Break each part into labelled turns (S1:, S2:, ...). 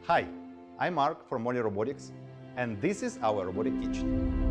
S1: Hi, I'm Mark from Moley Robotics, and this is our robotic kitchen.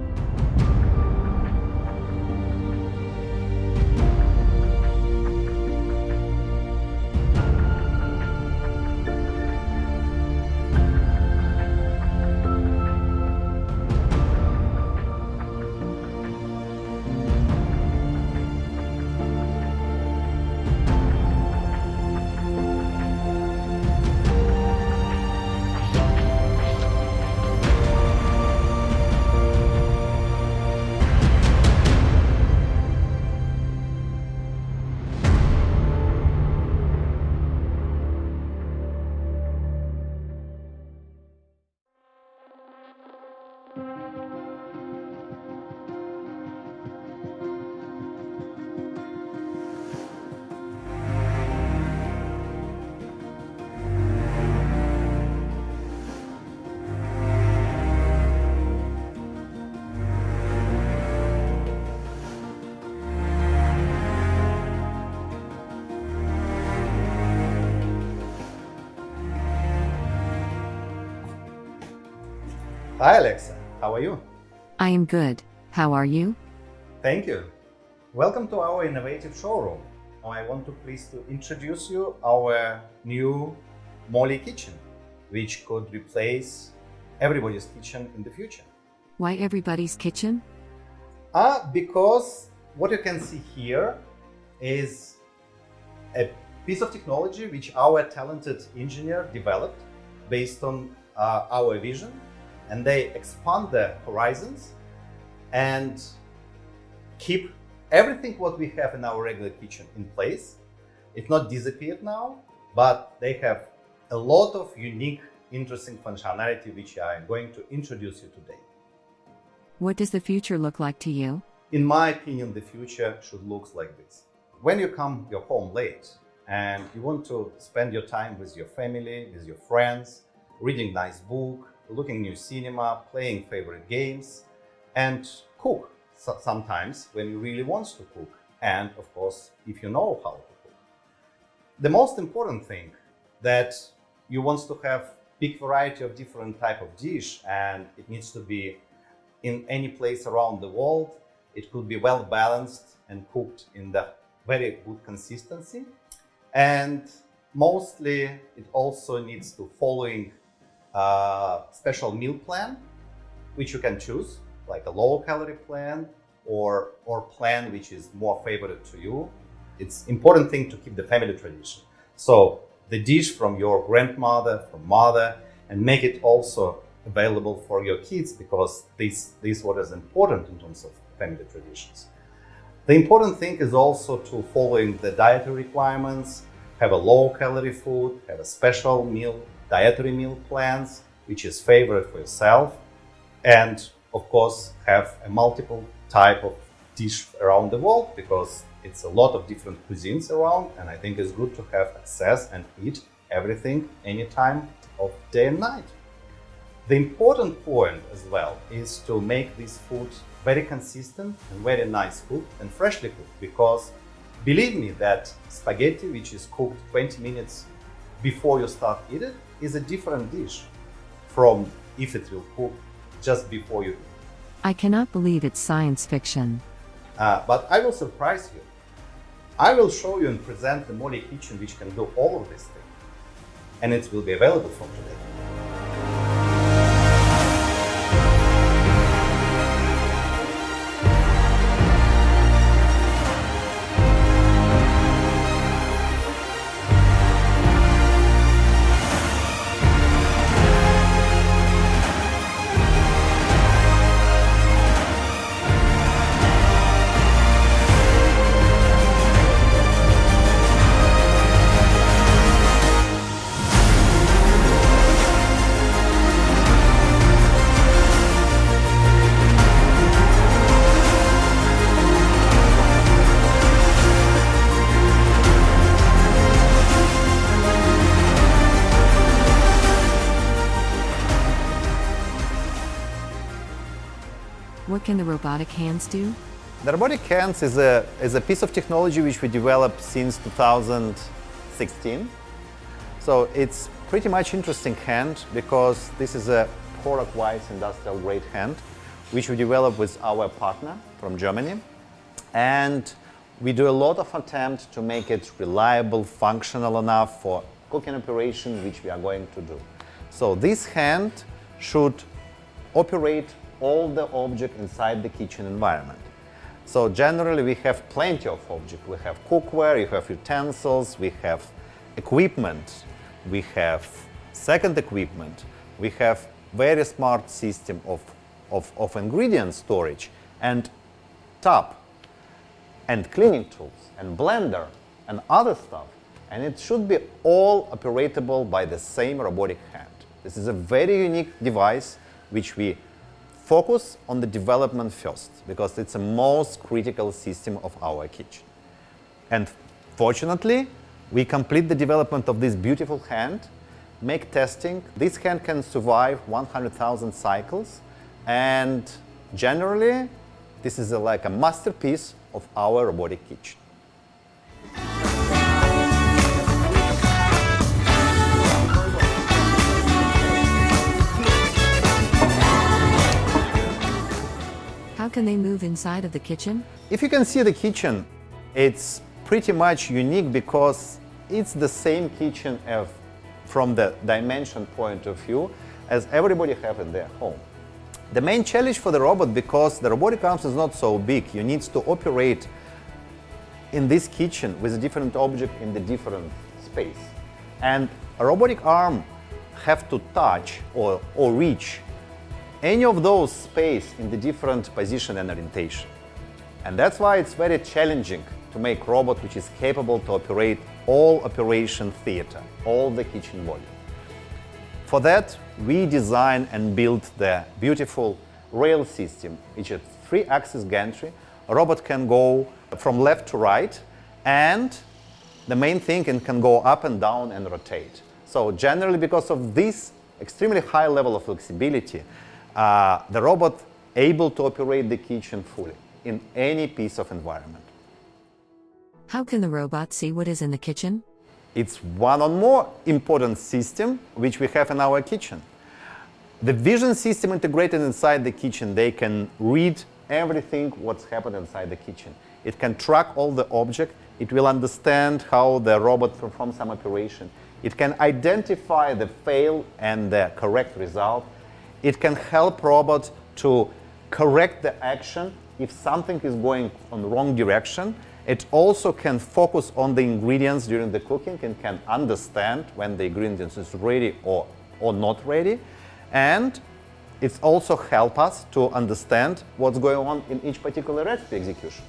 S1: Hi Alexa, how are you?
S2: I am good. How are you?
S1: Thank you. Welcome to our innovative showroom. Now I want to please to introduce you our new Moley kitchen, which could replace everybody's kitchen in the future.
S2: Why everybody's kitchen?
S1: Because what you can see here is a piece of technology which our talented engineer developed based on our vision, and they expand the horizons and keep everything what we have in our regular kitchen in place. It's not disappeared now, but they have a lot of unique, interesting functionality which I am going to introduce you today.
S2: What does the future look like to you?
S1: In my opinion, the future should look like this. When you come your home late and you want to spend your time with your family, with your friends, reading nice book, looking new cinema, playing favorite games, and cook sometimes when you really want to cook, and of course if you know how to cook. The most important thing that you want to have big variety of different type of dish, and it needs to be in any place around the world. It could be well balanced and cooked in the very good consistency, and mostly it also needs to following special meal plan, which you can choose, like a low calorie plan or plan which is more favorite to you. It's important thing to keep the family tradition. So the dish from your grandmother, from mother, and make it also available for your kids, because this what is important in terms of family traditions. The important thing is also to following the dietary requirements, have a low calorie food, have a special meal, dietary meal plans, which is favorite for yourself, and of course have a multiple type of dish around the world, because it's a lot of different cuisines around, and I think it's good to have access and eat everything any time of day and night. The important point as well is to make this food very consistent and very nice cooked and freshly cooked, because believe me that spaghetti which is cooked 20 minutes before you start eat it is a different dish from if it will cook just before you eat.
S2: I cannot believe it's science fiction.
S1: But I will surprise you. I will show you and present the Moley kitchen which can do all of these things, and it will be available from today.
S2: What can the robotic hands do?
S1: The robotic hands is a piece of technology which we developed since 2016. So it's pretty much interesting hand because this is a product-wise industrial grade hand which we developed with our partner from Germany, and we do a lot of attempts to make it reliable, functional enough for cooking operation which we are going to do. So this hand should operate all the objects inside the kitchen environment. So generally we have plenty of objects. We have cookware, we have utensils, we have equipment, we have second equipment, we have very smart system of ingredient storage and tap and cleaning tools and blender and other stuff. And it should be all operatable by the same robotic hand. This is a very unique device which we focus on the development first because it's the most critical system of our kitchen. And fortunately, we complete the development of this beautiful hand, make testing. This hand can survive 100,000 cycles, and generally, this is like a masterpiece of our robotic kitchen.
S2: How can they move inside of the kitchen?
S1: If you can see the kitchen, it's pretty much unique because it's the same kitchen from the dimension point of view as everybody have in their home. The main challenge for the robot, because the robotic arms is not so big, you need to operate in this kitchen with a different object in the different space. And a robotic arm have to touch or reach any of those space in the different position and orientation. And that's why it's very challenging to make robot which is capable to operate all operation theater, all the kitchen volume. For that, we design and build the beautiful rail system, which is 3-axis gantry. A robot can go from left to right, and the main thing, it can go up and down and rotate. So generally, because of this extremely high level of flexibility, the robot able to operate the kitchen fully in any piece of environment.
S2: How can the robot see what is in the kitchen?
S1: It's one of more important system which we have in our kitchen. The vision system integrated inside the kitchen, they can read everything what's happened inside the kitchen. It can track all the objects. It will understand how the robot performs some operation. It can identify the fail and the correct result. It can help robot to correct the action if something is going on the wrong direction. It also can focus on the ingredients during the cooking and can understand when the ingredients is ready or not ready. And it's also help us to understand what's going on in each particular recipe execution.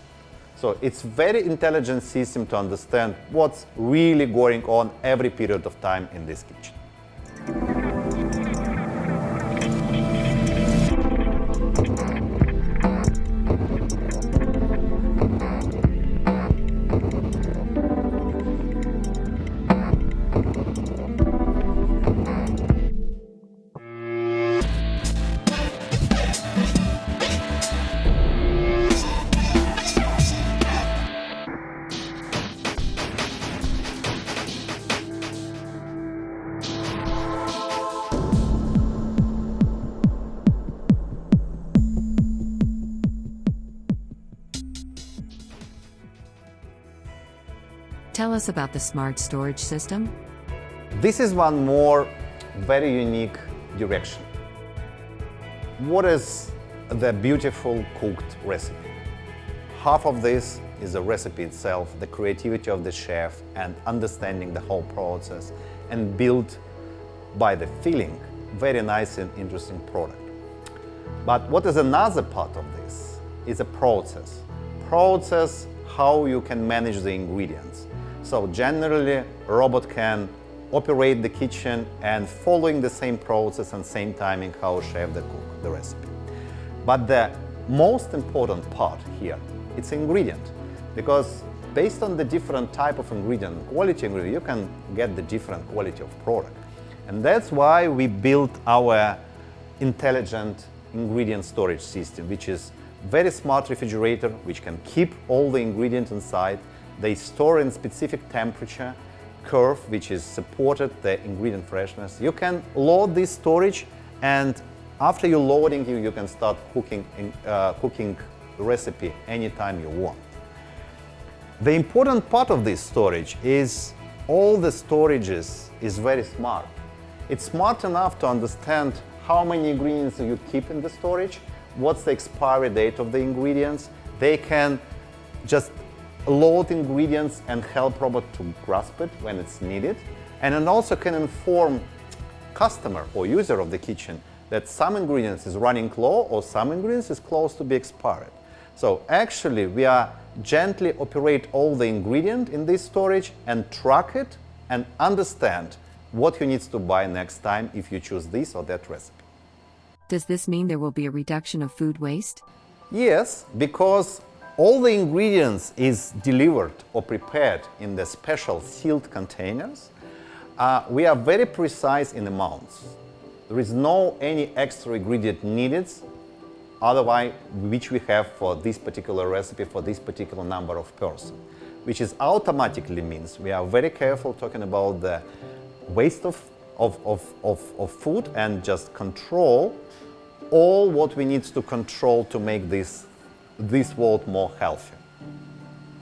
S1: So it's very intelligent system to understand what's really going on every period of time in this kitchen.
S2: Tell us about the smart storage system.
S1: This is one more very unique direction. What is the beautiful cooked recipe? Half of this is the recipe itself, the creativity of the chef and understanding the whole process, and built by the feeling very nice and interesting product. But what is another part of this is a process. Process how you can manage the ingredients. So generally, a robot can operate the kitchen and following the same process and same timing how a chef cook the recipe. But the most important part here, it's ingredient, because based on the different type of ingredient, quality ingredient, you can get the different quality of product. And that's why we built our intelligent ingredient storage system, which is very smart refrigerator, which can keep all the ingredients inside. They store in specific temperature, curve which is supported the ingredient freshness. You can load this storage, and after you loading, you can start cooking the recipe anytime you want. The important part of this storage is all the storages is very smart. It's smart enough to understand how many ingredients you keep in the storage, what's the expiry date of the ingredients. They can just load ingredients and help robot to grasp it when it's needed. And it also can inform customer or user of the kitchen that some ingredients is running low or some ingredients is close to be expired. So actually we are gently operate all the ingredient in this storage and track it and understand what you need to buy next time if you choose this or that recipe.
S2: Does this mean there will be a reduction of food waste?
S1: Yes, because all the ingredients is delivered or prepared in the special sealed containers. We are very precise in amounts. There is no any extra ingredient needed, otherwise which we have for this particular recipe for this particular number of person, which is automatically means we are very careful talking about the waste of food and just control all what we need to control to make this world more healthy.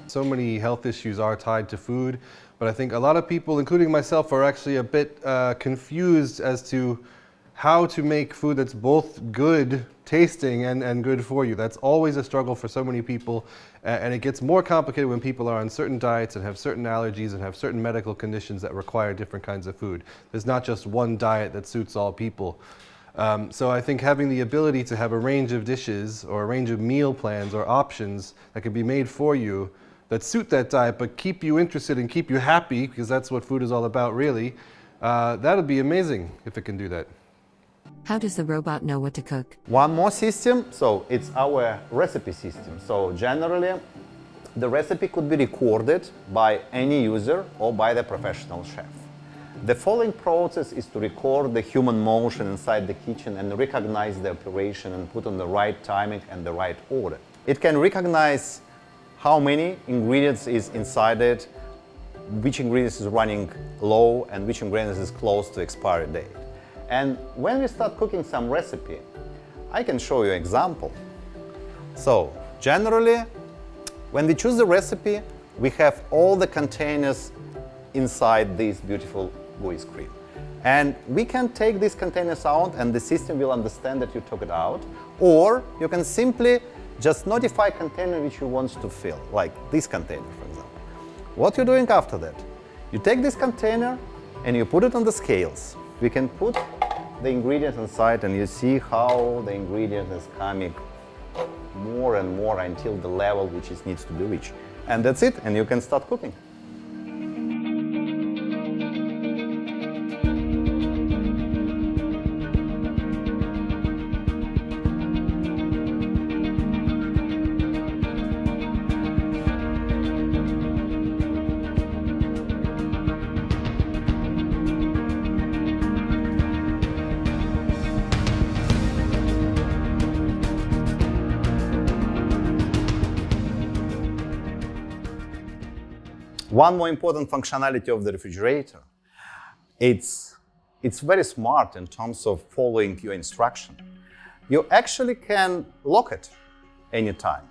S3: So many health issues are tied to food, but I think a lot of people, including myself, are actually a bit confused as to how to make food that's both good tasting and good for you. That's always a struggle for so many people, and it gets more complicated when people are on certain diets and have certain allergies and have certain medical conditions that require different kinds of food. There's not just one diet that suits all people. So I think having the ability to have a range of dishes or a range of meal plans or options that can be made for you that suit that diet but keep you interested and keep you happy, because that's what food is all about really, that would be amazing if it can do that.
S2: How does the robot know what to cook?
S1: One more system, so it's our recipe system. So generally, the recipe could be recorded by any user or by the professional chef. The following process is to record the human motion inside the kitchen and recognize the operation and put on the right timing and the right order. It can recognize how many ingredients is inside it, which ingredients is running low and which ingredients is close to expiry date. And when we start cooking some recipe, I can show you an example. So generally, when we choose the recipe, we have all the containers inside this beautiful GUI screen. And we can take these containers out and the system will understand that you took it out. Or you can simply just notify container which you want to fill, like this container, for example. What you're doing after that, you take this container and you put it on the scales. We can put the ingredients inside and you see how the ingredient is coming more and more until the level which it needs to be reached. And that's it, and you can start cooking. One more important functionality of the refrigerator, it's very smart in terms of following your instruction. You actually can lock it anytime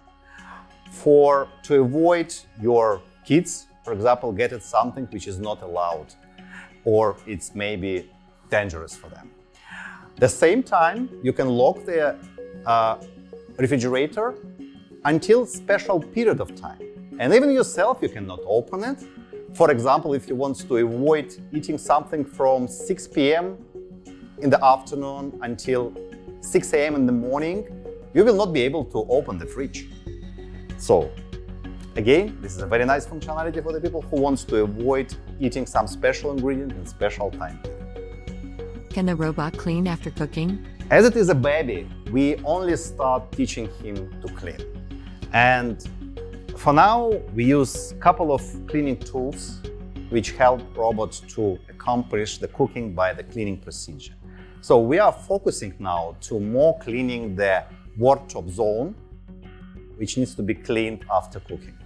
S1: to avoid your kids, for example, getting something which is not allowed or it's maybe dangerous for them. At the same time, you can lock the refrigerator until special period of time. And even yourself, you cannot open it. For example, if you want to avoid eating something from 6 p.m. in the afternoon until 6 a.m. in the morning, you will not be able to open the fridge. So, again, this is a very nice functionality for the people who want to avoid eating some special ingredient in special time.
S2: Can the robot clean after cooking?
S1: As it is a baby, we only start teaching him to clean. And for now, we use a couple of cleaning tools which help robots to accomplish the cooking by the cleaning procedure. So we are focusing now to more cleaning the worktop zone, which needs to be cleaned after cooking.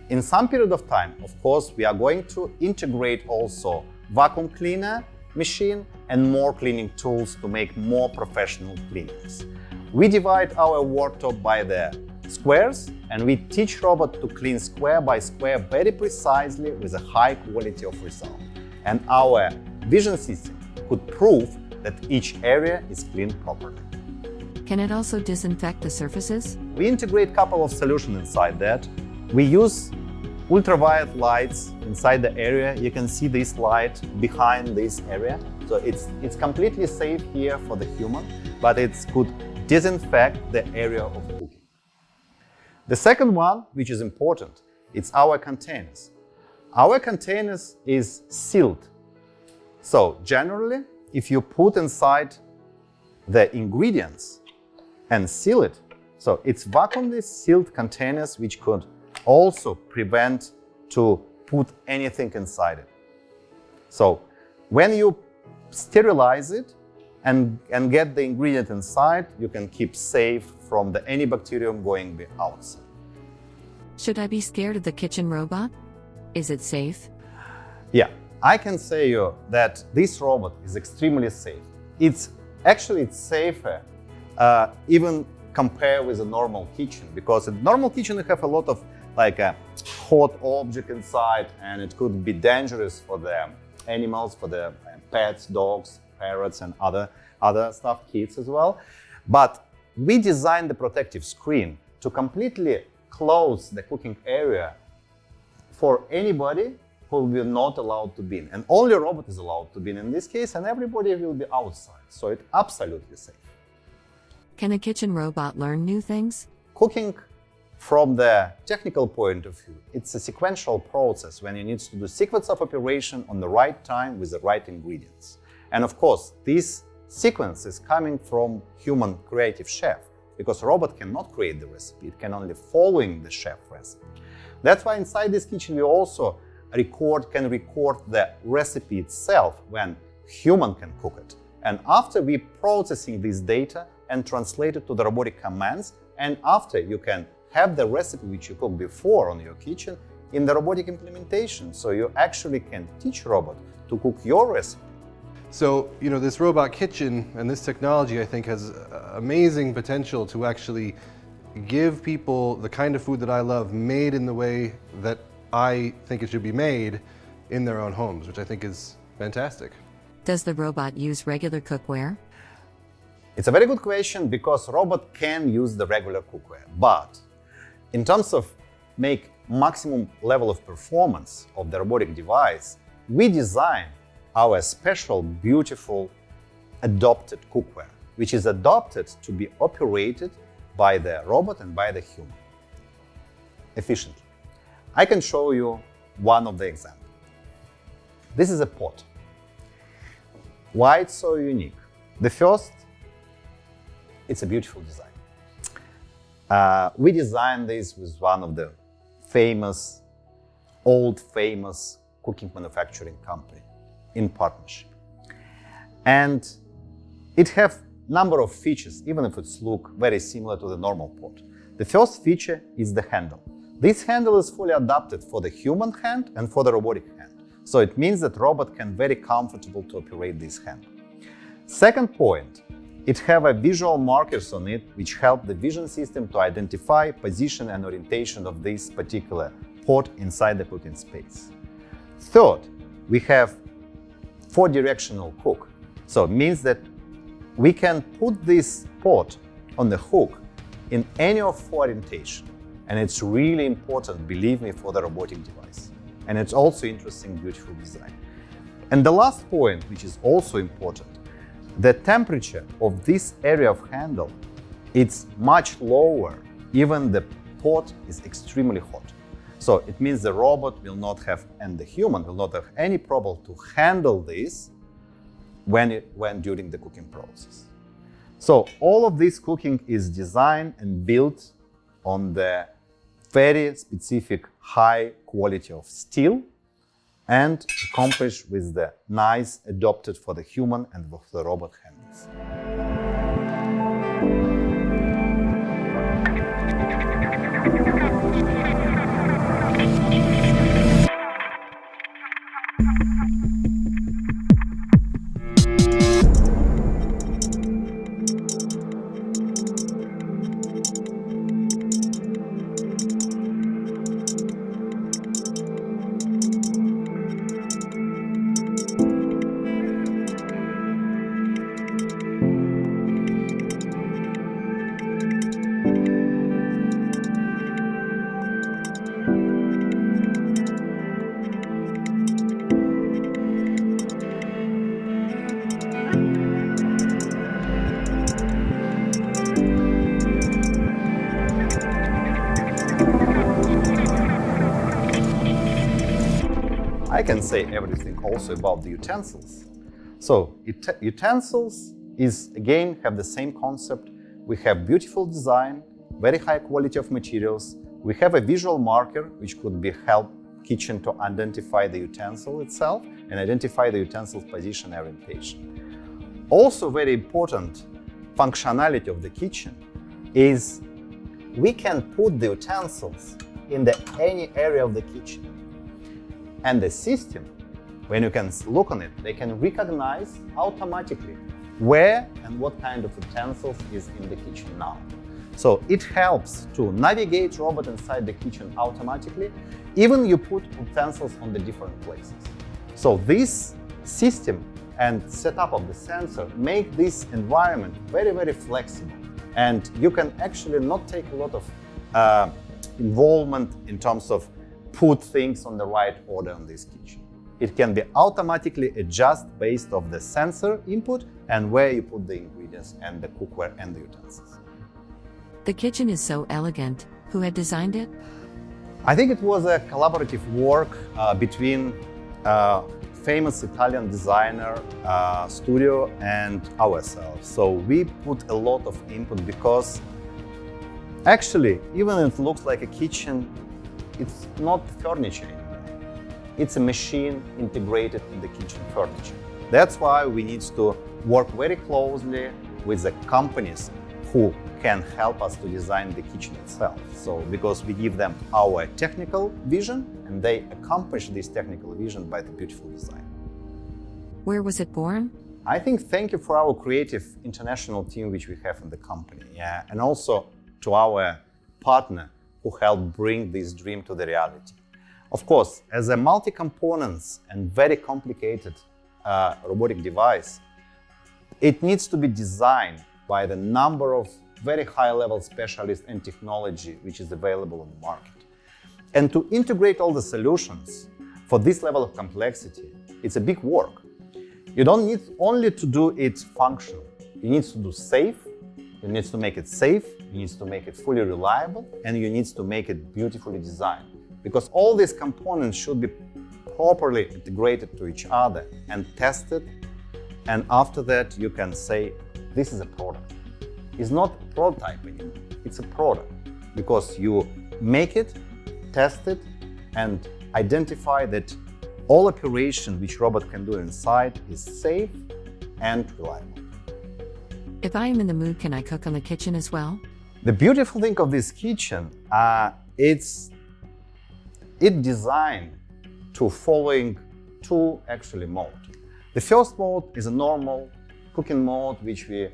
S1: In some period of time, of course, we are going to integrate also vacuum cleaner machine and more cleaning tools to make more professional cleanings. We divide our worktop by the squares, and we teach robot to clean square by square very precisely with a high quality of result. And our vision system could prove that each area is cleaned properly.
S2: Can it also disinfect the surfaces?
S1: We integrate a couple of solutions inside that. We use ultraviolet lights inside the area. You can see this light behind this area. So it's completely safe here for the human, but it could disinfect the area of cooking. The second one, which is important, it's our containers. Our containers is sealed. So generally, if you put inside the ingredients and seal it, so it's vacuumly sealed containers which could also prevent to put anything inside it. So when you sterilize it and get the ingredient inside, you can keep safe from any bacterium going outside.
S2: Should I be scared of the kitchen robot? Is it safe?
S1: Yeah, I can say you that this robot is extremely safe. It's safer even compared with a normal kitchen, because in normal kitchen you have a lot of like a hot object inside, and it could be dangerous for the animals, for the pets, dogs, parrots, and other stuff, kids as well. But we designed the protective screen to completely close the cooking area for anybody who will not allowed to be in. And only a robot is allowed to be in this case, and everybody will be outside. So it's absolutely safe.
S2: Can a kitchen robot learn new things?
S1: Cooking, from the technical point of view, it's a sequential process when you need to do sequence of operation on the right time with the right ingredients. And of course, this sequence is coming from human creative chef, because a robot cannot create the recipe, it can only following the chef recipe. That's why inside this kitchen we also can record the recipe itself when human can cook it. And after we processing this data and translate it to the robotic commands, and after you can have the recipe which you cooked before on your kitchen in the robotic implementation. So you actually can teach robot to cook your recipe.
S3: So, this robot kitchen and this technology, I think, has amazing potential to actually give people the kind of food that I love made in the way that I think it should be made in their own homes, which I think is fantastic.
S2: Does the robot use regular cookware?
S1: It's a very good question, because robot can use the regular cookware, but in terms of make maximum level of performance of the robotic device, we design our special, beautiful, adopted cookware, which is adopted to be operated by the robot and by the human efficiently. I can show you one of the examples. This is a pot. Why it's so unique? The first, it's a beautiful design. We designed this with one of the famous cooking manufacturing company in partnership. And it have number of features, even if it's look very similar to the normal pot. The first feature is the handle. This handle is fully adapted for the human hand and for the robotic hand. So it means that robot can very comfortable to operate this handle. Second point, it have a visual markers on it which help the vision system to identify position and orientation of this particular pot inside the cooking space. Third, we have 4-directional hook. So it means that we can put this pot on the hook in any of 4 orientation. And it's really important, believe me, for the robotic device. And it's also interesting, beautiful design. And the last point, which is also important, the temperature of this area of handle, it's much lower. Even the pot is extremely hot. So it means the robot will not have, and the human will not have any problem to handle this when during the cooking process. So all of this cooking is designed and built on the very specific high quality of steel and accomplished with the nice adopted for the human and for the robot handles. I can say everything also about the utensils. So utensils is again have the same concept. We have beautiful design, very high quality of materials. We have a visual marker which could be help kitchen to identify the utensil itself and identify the utensil's position and orientation. Also very important functionality of the kitchen is we can put the utensils in any area of the kitchen. And the system, when you can look on it, they can recognize automatically where and what kind of utensils is in the kitchen now. So it helps to navigate robot inside the kitchen automatically, even you put utensils on the different places. So this system and setup of the sensor make this environment very, very flexible. And you can actually not take a lot of involvement in terms of put things on the right order on this kitchen. It can be automatically adjusted based on the sensor input and where you put the ingredients and the cookware and the utensils.
S2: The kitchen is so elegant. Who had designed it?
S1: I think it was a collaborative work between famous Italian designer studio and ourselves. So we put a lot of input because actually, even if it looks like a kitchen, it's not furniture anymore. It's a machine integrated in the kitchen furniture. That's why we need to work very closely with the companies who can help us to design the kitchen itself. So because we give them our technical vision and they accomplish this technical vision by the beautiful design.
S2: Where was it born?
S1: I think thank you for our creative international team which we have in the company, and also to our partner who helped bring this dream to the reality. Of course, as a multi-components and very complicated robotic device, it needs to be designed by the number of very high-level specialists and technology which is available on the market. And to integrate all the solutions for this level of complexity, it's a big work. You don't need only to do it functional. You need to do safe, you need to make it safe, you need to make it fully reliable, and you need to make it beautifully designed. Because all these components should be properly integrated to each other and tested, and after that you can say, this is a product. It's not a prototype anymore, it's a product. Because you make it, test it, and identify that all operation which robot can do inside is safe and reliable.
S2: If I am in the mood, can I cook on the kitchen as well?
S1: The beautiful thing of this kitchen, it's designed to following two actually modes. The first mode is a normal cooking mode which we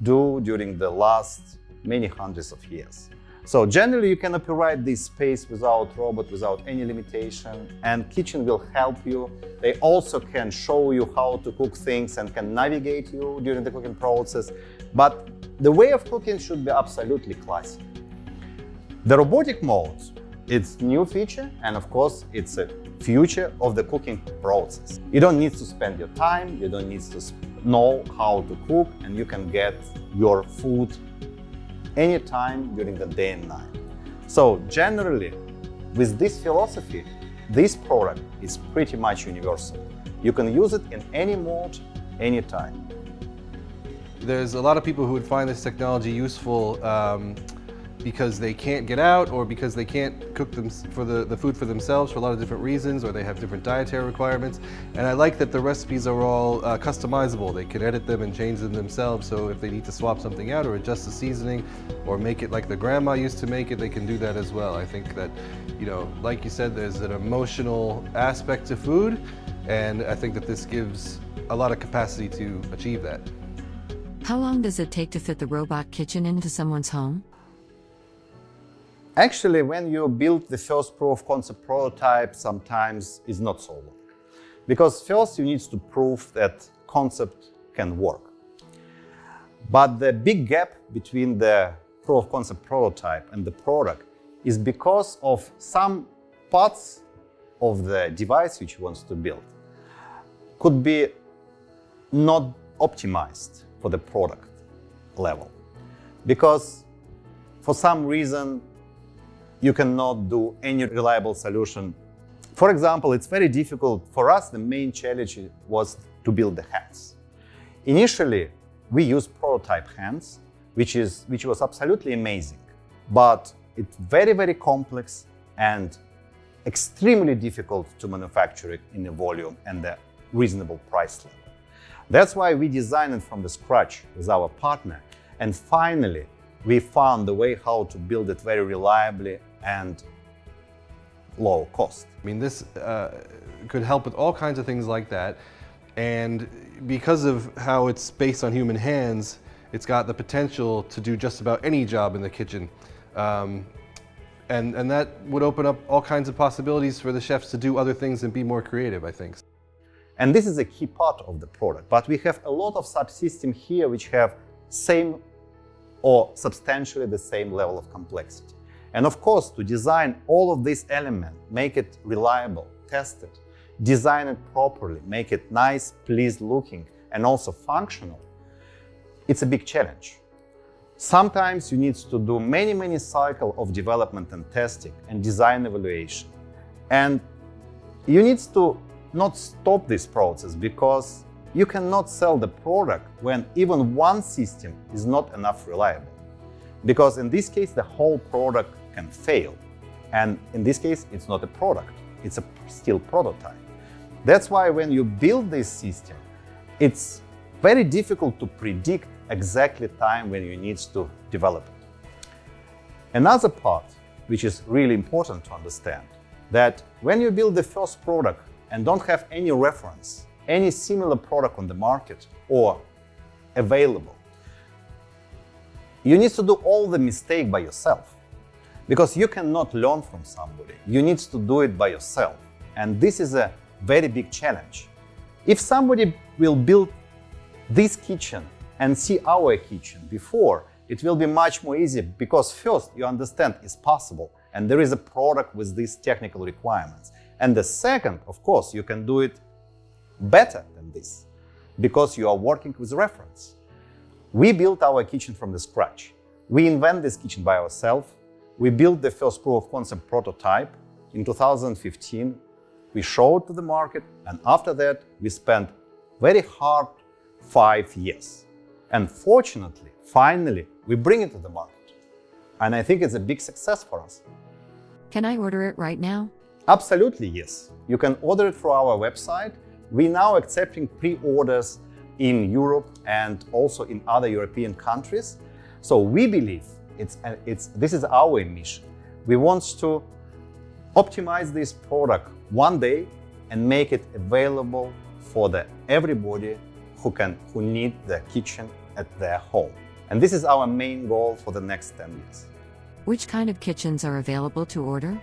S1: do during the last many hundreds of years. So generally you can operate this space without robot, without any limitation, and kitchen will help you. They also can show you how to cook things and can navigate you during the cooking process. But the way of cooking should be absolutely classic. The robotic mode, it's new feature, and of course it's a future of the cooking process. You don't need to spend your time, you don't need to know how to cook, and you can get your food anytime during the day and night. So generally, with this philosophy, this product is pretty much universal. You can use it in any mode, anytime.
S3: There's a lot of people who would find this technology useful because they can't get out or because they can't cook the food for themselves for a lot of different reasons, or they have different dietary requirements. And I like that the recipes are all customizable. They can edit them and change them themselves, so if they need to swap something out or adjust the seasoning or make it like the grandma used to make it, they can do that as well. I think that, you know, like you said, there's an emotional aspect to food, and I think that this gives a lot of capacity to achieve that.
S2: How long does it take to fit the robot kitchen into someone's home?
S1: Actually, when you build the first proof of concept prototype, sometimes it's not so long. Because first you need to prove that concept can work. But the big gap between the proof of concept prototype and the product is because of some parts of the device which you want to build could be not optimized for the product level. Because for some reason, you cannot do any reliable solution For example, it's very difficult for us. The main challenge was to build the hands. Initially, we used prototype hands, which was absolutely amazing, but it's very, very complex and extremely difficult to manufacture it in a volume and a reasonable price level. That's why we designed it from the scratch with our partner, and finally we found the way how to build it very reliably and low cost.
S3: I mean, this could help with all kinds of things like that, and because of how it's based on human hands, it's got the potential to do just about any job in the kitchen. And that would open up all kinds of possibilities for the chefs to do other things and be more creative, I think.
S1: And this is a key part of the product. But we have a lot of subsystems here which have same or substantially the same level of complexity. And of course, to design all of these elements, make it reliable, test it, design it properly, make it nice, pleased looking, and also functional, it's a big challenge. Sometimes you need to do many cycles of development and testing and design evaluation. And you need to not stop this process, because you cannot sell the product when even one system is not enough reliable. Because in this case, the whole product can fail. And in this case, it's not a product, it's a still prototype. That's why when you build this system, it's very difficult to predict exactly time when you need to develop it. Another part, which is really important to understand, that when you build the first product and don't have any reference, any similar product on the market or available, you need to do all the mistake by yourself, because you cannot learn from somebody. You need to do it by yourself. And this is a very big challenge. If somebody will build this kitchen and see our kitchen before, it will be much more easy, because first you understand it's possible and there is a product with these technical requirements. And the second, of course, you can do it better than this, because you are working with reference. We built our kitchen from the scratch. We invented this kitchen by ourselves. We built the first proof of concept prototype in 2015. We showed to the market, and after that, we spent very hard 5 years. And fortunately, finally, we bring it to the market. And I think it's a big success for us.
S2: Can I order it right now?
S1: Absolutely, yes. You can order it through our website. We're now accepting pre-orders in Europe and also in other European countries. So we believe this is our mission. We want to optimize this product one day and make it available for everybody who need the kitchen at their home. And this is our main goal for the next 10 years.
S2: Which kind of kitchens are available to order?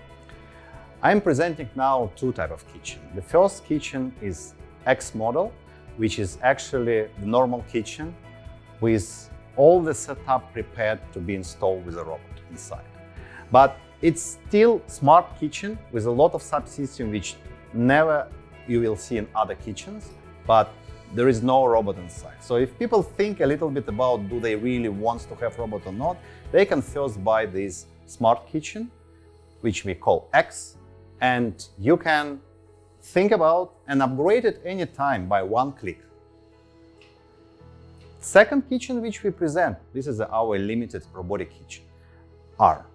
S1: I'm presenting now 2 types of kitchen. The first kitchen is X model, which is actually the normal kitchen with all the setup prepared to be installed with a robot inside. But it's still smart kitchen with a lot of subsystems which never you will see in other kitchens, but there is no robot inside. So if people think a little bit about do they really want to have robot or not, they can first buy this smart kitchen, which we call X, and you can think about and upgrade it anytime by one click. Second kitchen which we present, this is our limited robotic kitchen, R.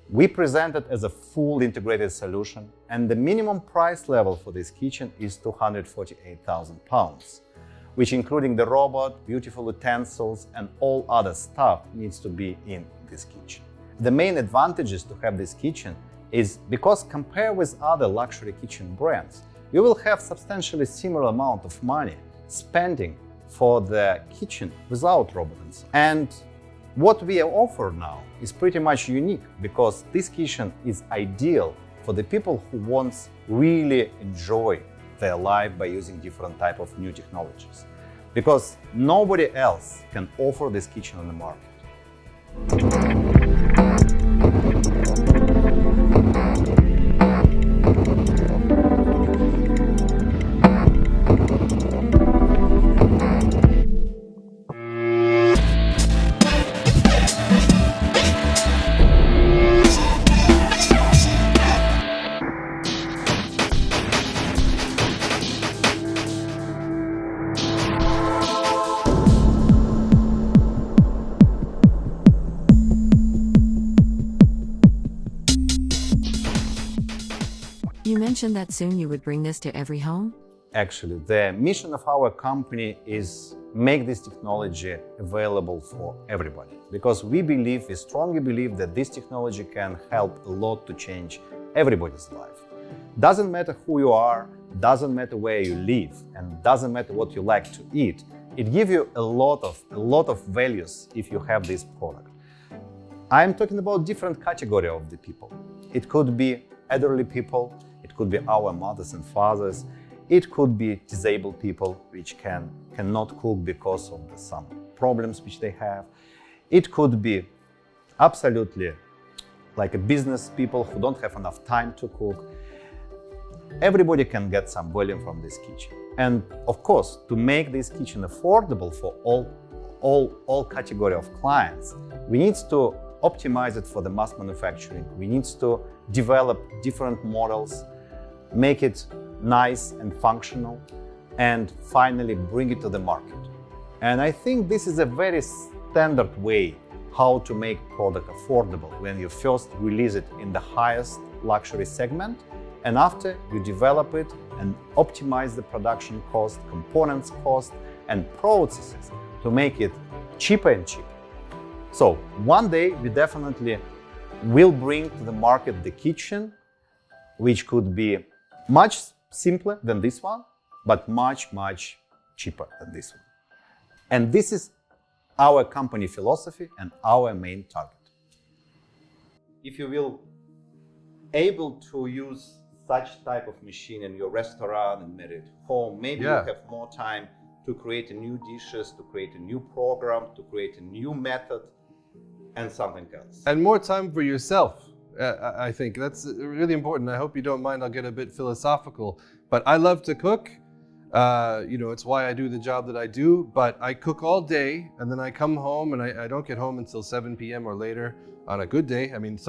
S1: We present it as a full integrated solution, and the minimum price level for this kitchen is £248,000, which including the robot, beautiful utensils, and all other stuff needs to be in this kitchen. The main advantages to have this kitchen is because compared with other luxury kitchen brands, you will have substantially similar amount of money spending for the kitchen without robot inside. And what we offer now is pretty much unique, because this kitchen is ideal for the people who want really enjoy their life by using different type of new technologies, because nobody else can offer this kitchen on the market.
S2: mentioned that soon you would bring this to every home?
S1: Actually, the mission of our company is make this technology available for everybody, because we strongly believe that this technology can help a lot to change everybody's life. Doesn't matter who you are, doesn't matter where you live, and doesn't matter what you like to eat. It gives you a lot of values if you have this product. I'm talking about different category of the people. It could be elderly people, it could be our mothers and fathers, it could be disabled people which cannot cook because of some problems which they have. It could be absolutely like a business people who don't have enough time to cook. Everybody can get some value from this kitchen. And of course, to make this kitchen affordable for all category of clients, we need to optimize it for the mass manufacturing. We need to develop different models, make it nice and functional, and finally bring it to the market. And I think this is a very standard way how to make product affordable when you first release it in the highest luxury segment, and after you develop it and optimize the production cost, components cost, and processes to make it cheaper and cheaper. So one day we definitely will bring to the market the kitchen, which could be much simpler than this one, but much cheaper than this one. And this is our company philosophy and our main target. If you will able to use such type of machine in your restaurant and make it home, maybe you have more time to create new dishes, to create a new program, to create a new method, and something else.
S3: And more time for yourself. I think that's really important. I hope you don't mind, I'll get a bit philosophical, but I love to cook. It's why I do the job that I do, but I cook all day and then I come home and I don't get home until 7 p.m. or later on a good day. I mean,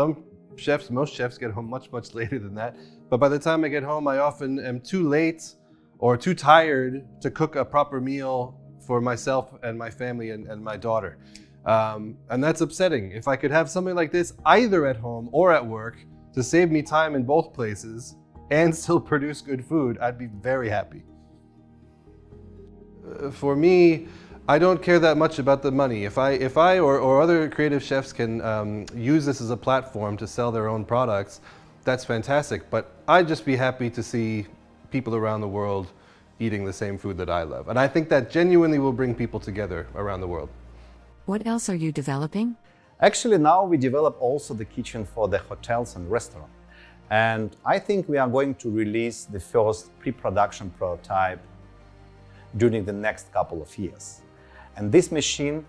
S3: most chefs get home much later than that. But by the time I get home, I often am too late or too tired to cook a proper meal for myself and my family and my daughter. And that's upsetting. If I could have something like this either at home or at work to save me time in both places and still produce good food, I'd be very happy. For me, I don't care that much about the money. If I or other creative chefs can use this as a platform to sell their own products, that's fantastic. But I'd just be happy to see people around the world eating the same food that I love. And I think that genuinely will bring people together around the world.
S2: What else are you developing?
S1: Actually, now we develop also the kitchen for the hotels and restaurants. And I think we are going to release the first pre-production prototype during the next couple of years. And this machine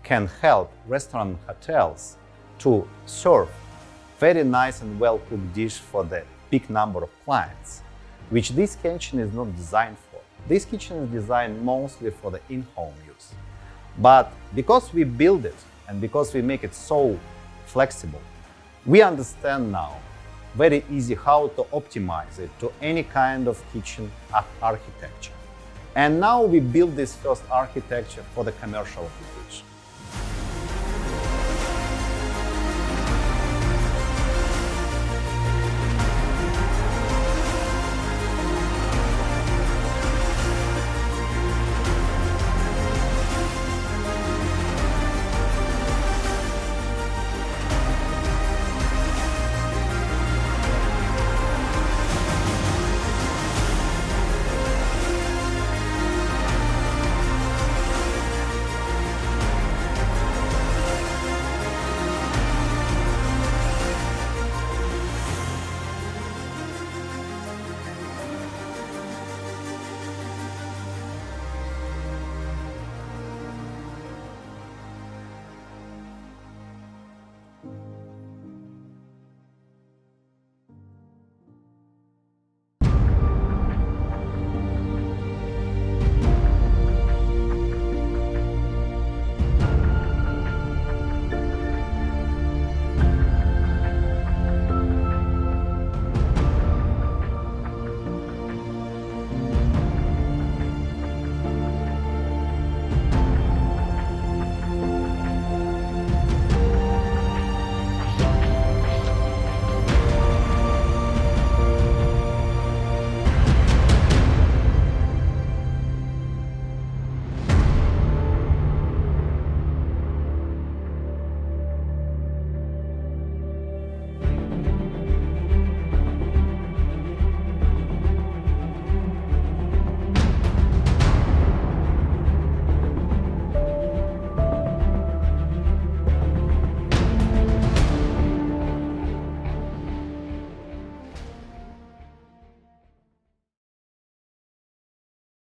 S1: can help restaurant and hotels to serve very nice and well-cooked dish for the big number of clients, which this kitchen is not designed for. This kitchen is designed mostly for the in-home use. But because we build it and because we make it so flexible, we understand now very easy how to optimize it to any kind of kitchen architecture. And now we build this first architecture for the commercial application.